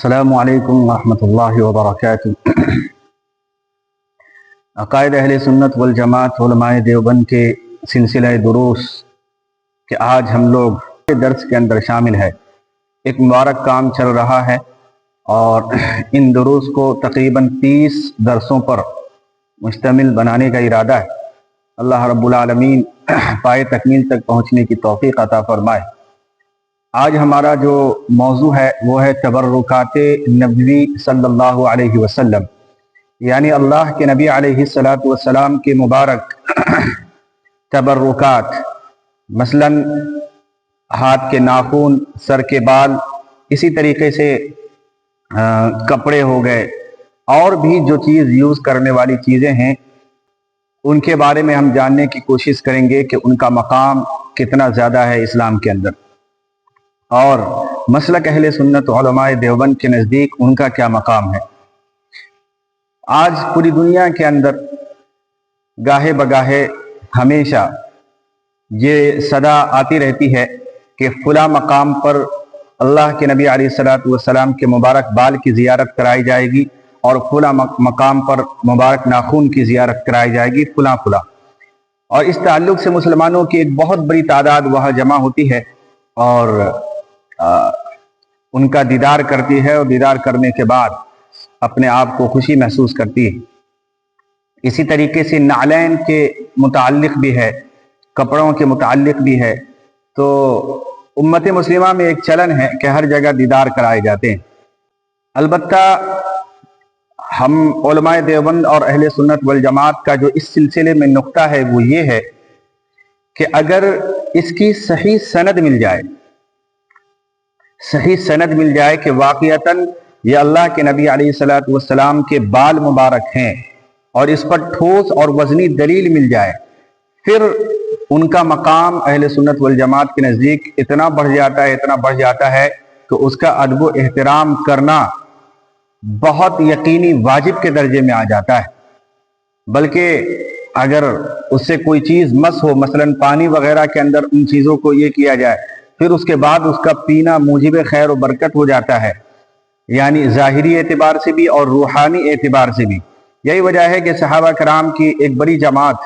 السلام علیکم ورحمۃ اللہ وبرکاتہ۔ عقائد اہل سنت والجماعت علماء دیوبند کے سلسلہ دروس کہ آج ہم لوگ درس کے اندر شامل ہے۔ ایک مبارک کام چل رہا ہے اور ان دروس کو تقریباً 30 درسوں پر مشتمل بنانے کا ارادہ ہے۔ اللہ رب العالمین پائے تکمیل تک پہنچنے کی توفیق عطا فرمائے۔ آج ہمارا جو موضوع ہے وہ ہے تبرکات نبوی صلی اللہ علیہ وسلم، یعنی اللہ کے نبی علیہ السلام کے مبارک تبرکات، مثلا ہاتھ کے ناخن، سر کے بال، اسی طریقے سے کپڑے ہو گئے، اور بھی جو چیز یوز کرنے والی چیزیں ہیں ان کے بارے میں ہم جاننے کی کوشش کریں گے کہ ان کا مقام کتنا زیادہ ہے اسلام کے اندر، اور مسلک اہل سنت علماء دیوبند کے نزدیک ان کا کیا مقام ہے۔ آج پوری دنیا کے اندر گاہے بگاہے ہمیشہ یہ صدا آتی رہتی ہے کہ فلاں مقام پر اللہ کے نبی علیہ السلام کے مبارک بال کی زیارت کرائی جائے گی، اور فلاں مقام پر مبارک ناخن کی زیارت کرائی جائے گی، فلاں فلاں۔ اور اس تعلق سے مسلمانوں کی ایک بہت بڑی تعداد وہاں جمع ہوتی ہے اور ان کا دیدار کرتی ہے، اور دیدار کرنے کے بعد اپنے آپ کو خوشی محسوس کرتی ہے۔ اسی طریقے سے نعلین کے متعلق بھی ہے، کپڑوں کے متعلق بھی ہے۔ تو امت مسلمہ میں ایک چلن ہے کہ ہر جگہ دیدار کرائے جاتے ہیں۔ البتہ ہم علماء دیوبند اور اہل سنت والجماعت کا جو اس سلسلے میں نقطہ ہے وہ یہ ہے کہ اگر اس کی صحیح سند مل جائے، صحیح سند مل جائے کہ واقعتاً یہ اللہ کے نبی علیہ السلام کے بال مبارک ہیں، اور اس پر ٹھوس اور وزنی دلیل مل جائے، پھر ان کا مقام اہل سنت والجماعت کے نزدیک اتنا بڑھ جاتا ہے کہ اس کا ادب و احترام کرنا بہت یقینی واجب کے درجے میں آ جاتا ہے۔ بلکہ اگر اس سے کوئی چیز مس ہو، مثلا پانی وغیرہ کے اندر ان چیزوں کو یہ کیا جائے، پھر اس کے بعد اس کا پینا موجب خیر و برکت ہو جاتا ہے، یعنی ظاہری اعتبار سے بھی اور روحانی اعتبار سے بھی۔ یہی وجہ ہے کہ صحابہ کرام کی ایک بڑی جماعت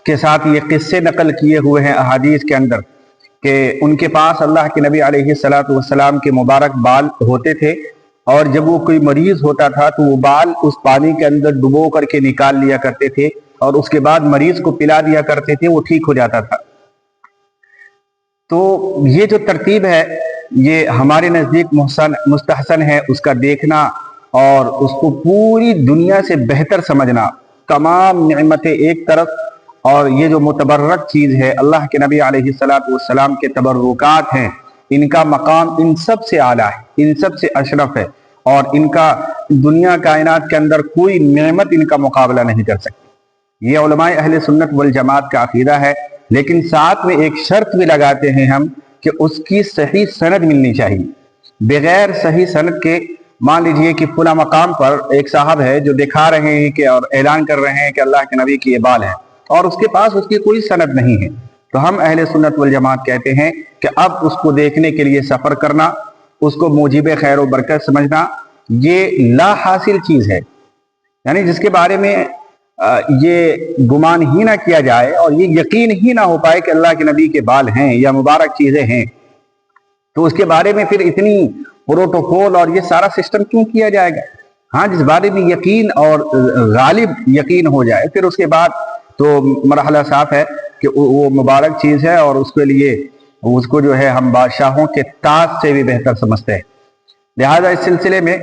کے ساتھ یہ قصے نقل کیے ہوئے ہیں احادیث کے اندر کہ ان کے پاس اللہ کے نبی علیہ السلام کے مبارک بال ہوتے تھے، اور جب وہ کوئی مریض ہوتا تھا تو وہ بال اس پانی کے اندر ڈبو کر کے نکال لیا کرتے تھے، اور اس کے بعد مریض کو پلا دیا کرتے تھے، وہ ٹھیک ہو جاتا تھا۔ تو یہ جو ترتیب ہے یہ ہمارے نزدیک مستحسن ہے، اس کا دیکھنا اور اس کو پوری دنیا سے بہتر سمجھنا۔ تمام نعمتیں ایک طرف، اور یہ جو متبرک چیز ہے اللہ کے نبی علیہ السلام کے تبرکات ہیں، ان کا مقام ان سب سے اعلیٰ ہے، ان سب سے اشرف ہے، اور ان کا دنیا کائنات کے اندر کوئی نعمت ان کا مقابلہ نہیں کر سکتی۔ یہ علماء اہل سنت والجماعت کا عقیدہ ہے، لیکن ساتھ میں ایک شرط بھی لگاتے ہیں ہم کہ اس کی صحیح سند ملنی چاہیے۔ بغیر صحیح سند کے مان لیجئے کہ فلاں مقام پر ایک صاحب ہے جو دکھا رہے ہیں کہ اور اعلان کر رہے ہیں کہ اللہ کے نبی کی یہ بال ہے، اور اس کے پاس اس کی کوئی سند نہیں ہے، تو ہم اہل سنت والجماعت کہتے ہیں کہ اب اس کو دیکھنے کے لیے سفر کرنا، اس کو موجب خیر و برکت سمجھنا، یہ لا حاصل چیز ہے، یعنی جس کے بارے میں یہ گمان ہی نہ کیا جائے اور یہ یقین ہی نہ ہو پائے کہ اللہ کے نبی کے بال ہیں یا مبارک چیزیں ہیں، تو اس کے بارے میں پھر اتنی پروٹوکول اور یہ سارا سسٹم کیوں کیا جائے گا؟ ہاں، جس بارے میں یقین اور غالب یقین ہو جائے، پھر اس کے بعد تو مرحلہ صاف ہے کہ وہ مبارک چیز ہے، اور اس کے لیے اس کو جو ہے ہم بادشاہوں کے تاج سے بھی بہتر سمجھتے ہیں۔ لہذا اس سلسلے میں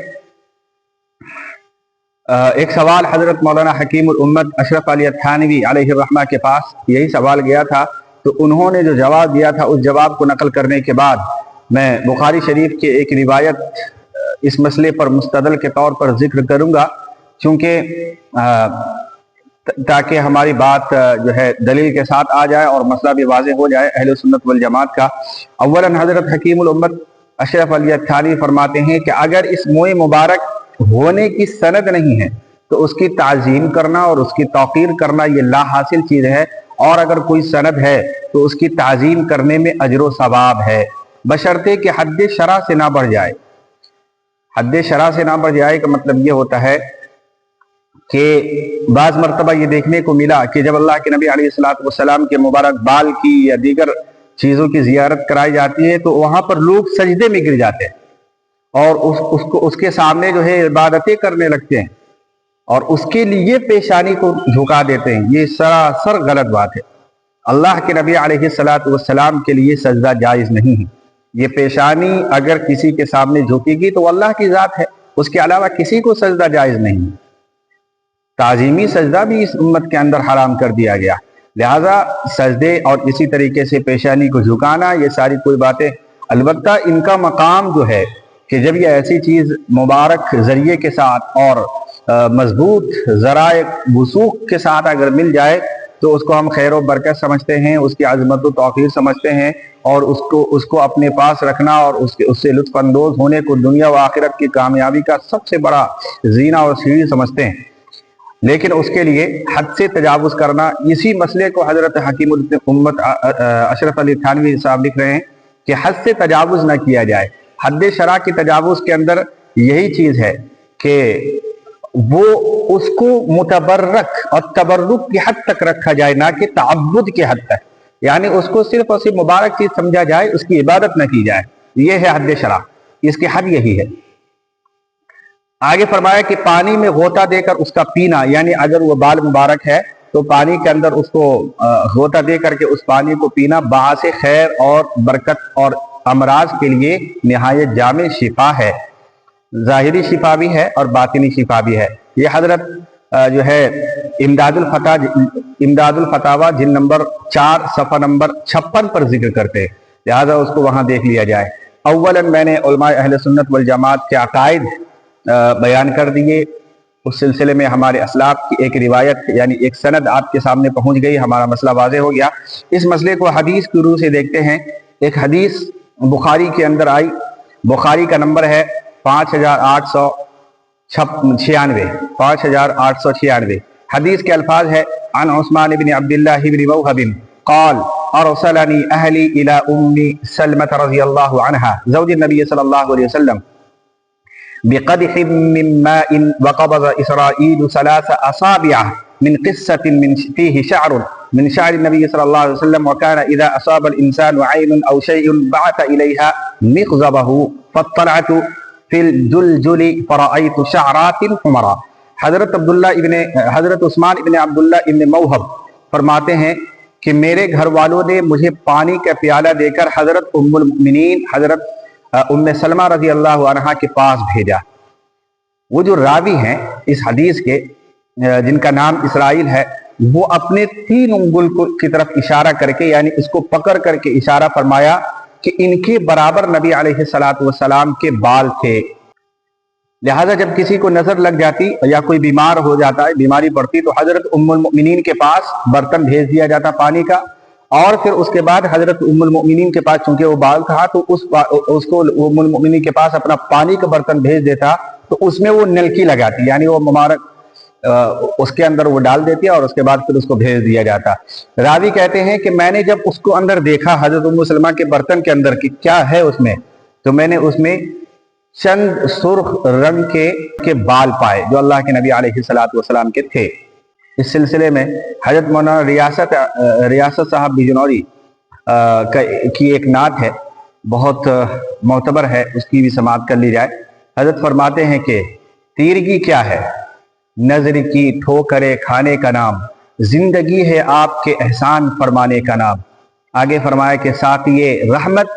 ایک سوال حضرت مولانا حکیم الامت اشرف علی تھانوی علیہ الرحمہ کے پاس یہی سوال گیا تھا، تو انہوں نے جو جواب دیا تھا اس جواب کو نقل کرنے کے بعد میں بخاری شریف کے ایک روایت اس مسئلے پر مستدل کے طور پر ذکر کروں گا، چونکہ تاکہ ہماری بات جو ہے دلیل کے ساتھ آ جائے اور مسئلہ بھی واضح ہو جائے اہل سنت والجماعت کا۔ اولاً حضرت حکیم الامت اشرف علی تھانوی فرماتے ہیں کہ اگر اس موئے مبارک ہونے کی سند نہیں ہے تو اس کی تعظیم کرنا اور اس کی توقیر کرنا یہ لا حاصل چیز ہے، اور اگر کوئی سند ہے تو اس کی تعظیم کرنے میں اجر و ثواب ہے، بشرطے کہ حد شرع سے نہ بڑھ جائے۔ حد شرع سے نہ بڑھ جائے کا مطلب یہ ہوتا ہے کہ بعض مرتبہ یہ دیکھنے کو ملا کہ جب اللہ کے نبی علیہ الصلوۃ والسلام کے مبارک بال کی یا دیگر چیزوں کی زیارت کرائی جاتی ہے تو وہاں پر لوگ سجدے میں گر جاتے ہیں اور اس کے سامنے جو ہے عبادتیں کرنے لگتے ہیں اور اس کے لیے پیشانی کو جھکا دیتے ہیں. یہ سراسر غلط بات ہے. اللہ کے نبی علیہ الصلوۃ والسلام کے لیے سجدہ جائز نہیں ہے. یہ پیشانی اگر کسی کے سامنے جھکے گی تو اللہ کی ذات ہے، اس کے علاوہ کسی کو سجدہ جائز نہیں ہے. تعظیمی سجدہ بھی اس امت کے اندر حرام کر دیا گیا. لہذا سجدے اور اسی طریقے سے پیشانی کو جھکانا، یہ ساری کوئی باتیں البتہ ان کا مقام جو ہے کہ جب یہ ایسی چیز مبارک ذریعے کے ساتھ اور مضبوط ذرائع وثوق کے ساتھ اگر مل جائے تو اس کو ہم خیر و برکت سمجھتے ہیں، اس کی عظمت و توقیر سمجھتے ہیں اور اس کو اپنے پاس رکھنا اور اس سے لطف اندوز ہونے کو دنیا و آخرت کی کامیابی کا سب سے بڑا زینہ اور سیڑھی سمجھتے ہیں. لیکن اس کے لیے حد سے تجاوز کرنا، اسی مسئلے کو حضرت حکیم الامت اشرف علی تھانوی صاحب لکھ رہے ہیں کہ حد سے تجاوز نہ کیا جائے. حد شرع کی تجاوز کے اندر یہی چیز ہے کہ وہ اس کو متبرک اور تبرک کی حد تک رکھا جائے، نہ کہ تعبد کی حد تک. یعنی اس کو صرف اور صرف مبارک چیز سمجھا جائے، اس کی عبادت نہ کی جائے. یہ ہے حد شرع، اس کی حد یہی ہے. آگے فرمایا کہ پانی میں غوطہ دے کر اس کا پینا، یعنی اگر وہ بال مبارک ہے تو پانی کے اندر اس کو غوطہ دے کر کے اس پانی کو پینا باعث خیر اور برکت اور امراض کے لیے نہایت جامع شفا ہے. ظاہری شفا بھی ہے اور باطنی شفا بھی ہے. یہ حضرت جو ہے امداد الفتاوی جلد نمبر 4 صفحہ نمبر 56 پر ذکر کرتے ہیں. لہذا اس کو وہاں دیکھ لیا جائے. اولاً میں نے علماء اہل سنت والجماعت کے عقائد بیان کر دیے. اس سلسلے میں ہمارے اسلاف کی ایک روایت یعنی ایک سند آپ کے سامنے پہنچ گئی، ہمارا مسئلہ واضح ہو گیا. اس مسئلے کو حدیث کی روح سے دیکھتے ہیں. ایک حدیث بخاری کے اندر آئی، بخاری کا نمبر ہے 5896. حدیث کے الفاظ ہے عن عثمان بن عبداللہ بن موہب قال ارسلنی اہلی الى ام سلمة رضی اللہ عنہ زوج النبی صلی اللہ علیہ وسلم بقدح من ماء وقبض اسرائیل 3 اصابع من قصة من فيه شعر من شعر النبي صلى الله عليه وسلم وكان إذا أصاب الإنسان عين أو شيء بعث إليها مغزبه فاطلعت في الجلجل فرأيت شعرات حمراء. حضرت عثمان ابن عبداللہ ابن موہب فرماتے ہیں کہ میرے گھر والوں نے مجھے پانی کا پیالہ دے کر حضرت ام المؤمنین حضرت ام سلمہ رضی اللہ عنہ کے پاس بھیجا. وہ جو راوی ہیں اس حدیث کے جن کا نام اسرائیل ہے، وہ اپنے 3 انگل کی طرف اشارہ کر کے یعنی اس کو پکڑ کر کے اشارہ فرمایا کہ ان کے برابر نبی علیہ الصلوۃ والسلام کے بال تھے. لہذا جب کسی کو نظر لگ جاتی یا کوئی بیمار ہو جاتا ہے، بیماری پڑتی، تو حضرت ام المؤمنین کے پاس برتن بھیج دیا جاتا پانی کا، اور پھر اس کے بعد حضرت ام المؤمنین کے پاس چونکہ وہ بال تھا تو اس کو ام المؤمنین کے پاس اپنا پانی کا برتن بھیج دیتا تو اس میں وہ نلکی لگاتی، یعنی وہ مبارک اس کے اندر وہ ڈال دیتی اور اس کے بعد پھر اس کو بھیج دیا جاتا. راوی کہتے ہیں کہ میں نے جب اس کو اندر دیکھا حضرت ام سلمہ کے برتن کے اندر کہ کیا ہے اس میں، تو میں نے اس میں چند سرخ رنگ کے بال پائے جو اللہ کے نبی علیہ الصلوۃ والسلام کے تھے. اس سلسلے میں حضرت مولانا ریاست صاحب بجنوری کی ایک نعت ہے، بہت معتبر ہے، اس کی بھی سماعت کر لی جائے. حضرت فرماتے ہیں کہ تیرگی کیا ہے، نظر کی ٹھوکرے کھانے کا نام، زندگی ہے آپ کے احسان فرمانے کا نام. آگے فرمایا کہ ساقی رحمت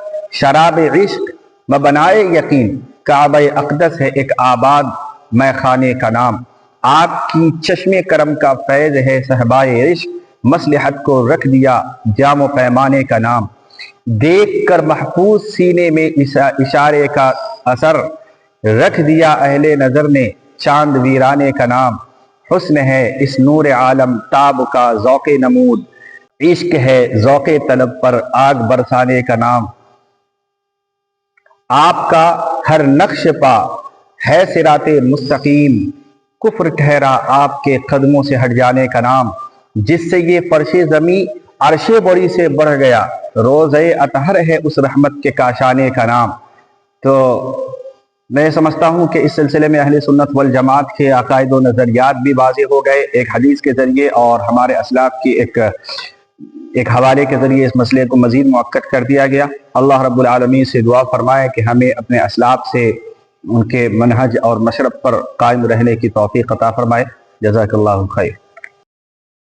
شراب عشق بنائے یقین، کعبہ اقدس ہے ایک آباد میں خانے کا نام. آپ کی چشم کرم کا فیض ہے صحبائے عشق، مصلحت کو رکھ دیا جام و پیمانے کا نام. دیکھ کر محفوظ سینے میں اشارے کا اثر، رکھ دیا اہل نظر نے چاند ویرانے کا نام. حسن ہے اس نور عالم تاب کا ذوق نمود، عشق ہے ذوق طلب پر آگ برسانے کا نام. آپ کا ہر نقش پا ہے صراط مستقیم، کفر ٹھہرا آپ کے قدموں سے ہٹ جانے کا نام. جس سے یہ فرش زمیں عرش بڑی سے بڑھ گیا، روزے اطہر ہے اس رحمت کے کاشانے کا نام. تو میں سمجھتا ہوں کہ اس سلسلے میں اہل سنت والجماعت کے عقائد و نظریات بھی واضح ہو گئے، ایک حدیث کے ذریعے اور ہمارے اسلاف کی ایک حوالے کے ذریعے اس مسئلے کو مزید مؤکد کر دیا گیا۔ اللہ رب العالمین سے دعا فرمائے کہ ہمیں اپنے اسلاف سے ان کے منہج اور مشرب پر قائم رہنے کی توفیق عطا فرمائے۔ جزاک اللہ خیر۔